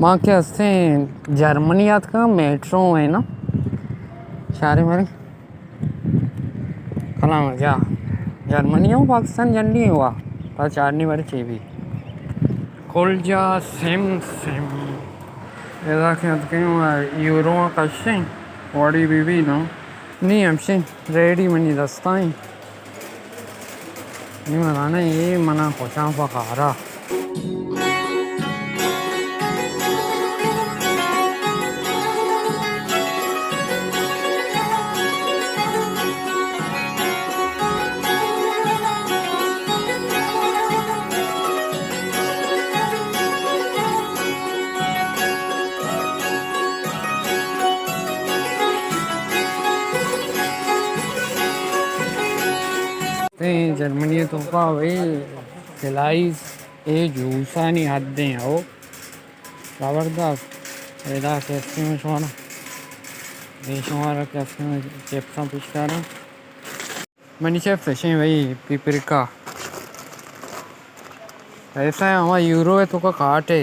माँ के हस्ते जर्मनी याद का मेट्रो है ना सारे मेरे कला जा जर्मनी हो पाकिस्तान जल्दी हुआ पर चारनी बार चेवी कोलजा सेम ऐसा क्या यूरो कशे वाड़ी बीबी ना नहीं हमसे रेडी मनी दस्ता है नहीं मना ये मना खोचा पकारा जर्मनी तो भाई सिलाई ये जूसा नहीं हद आओ जबरदस्त एदा कैसे में सोना देशों कैसे में चिप्सा पिछकारा मनी चिप्स है भाई पिपरिका ऐसा है हमारा यूरो है तो का काट है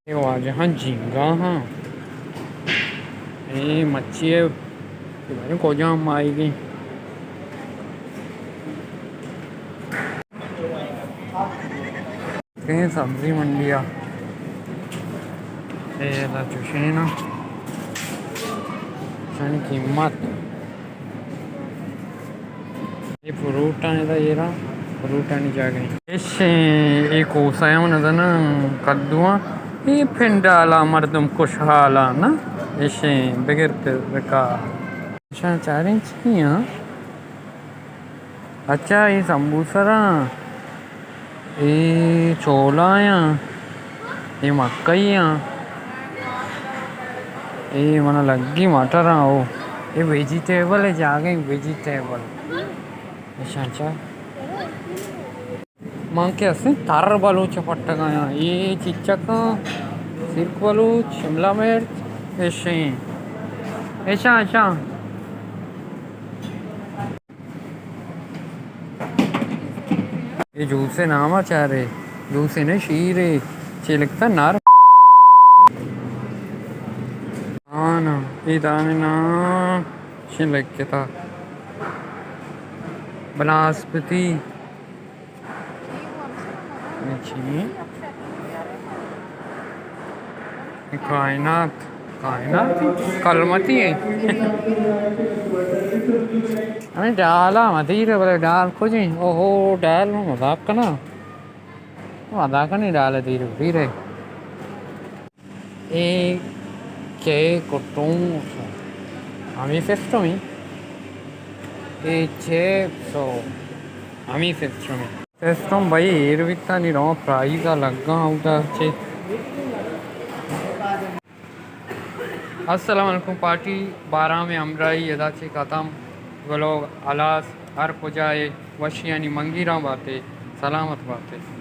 ये आज हाँ झींगा हाँ ये मच्छी है भाई को जाम आएगी कहीं सब्जी मंडिया चुशीना कीमत ये फ्रूट आने था ये रहा फ्रूट आने जा गई एक कोसाया नजर ना कद्दुआ ये फिंडाला मर्दम खुशहाला ना ऐसे बगैर का अच्छा 4 इंच की अच्छा ये समोसा रहा ये छोला ये मकई ये मना लगी मटर वो ये वेजिटेबल है जा गई वेजिटेबल अच्छा माँ के हंसे तार बलूच पट्टगा ये चिचक सिर्क बलूच शिमला मिर्च ऐसे ऐसा ये जूसे नाम चाह रहे जूसे ने शीरे चे लगता नार हाँ ना ये दाने ना शी लग के था बनास्पति कायनात कायनात कलमती है अरे डाला मधीरे बोले डाल को जी ओहो डाल मजाक का ना मजाक का नहीं डाले धीरे धीरे एक के कुटुम हमी फेस्टोमी ए चेप्सो हमी फेस्टोम भाई एरविता नहीं रहा प्राइस का लगा होता चे अस्सलाम वालेकुम पार्टी 12 में हमराई यदा चे खत्म गलो अलास हर पुजाए वशियानी मंगीरा बातें सलामत बातें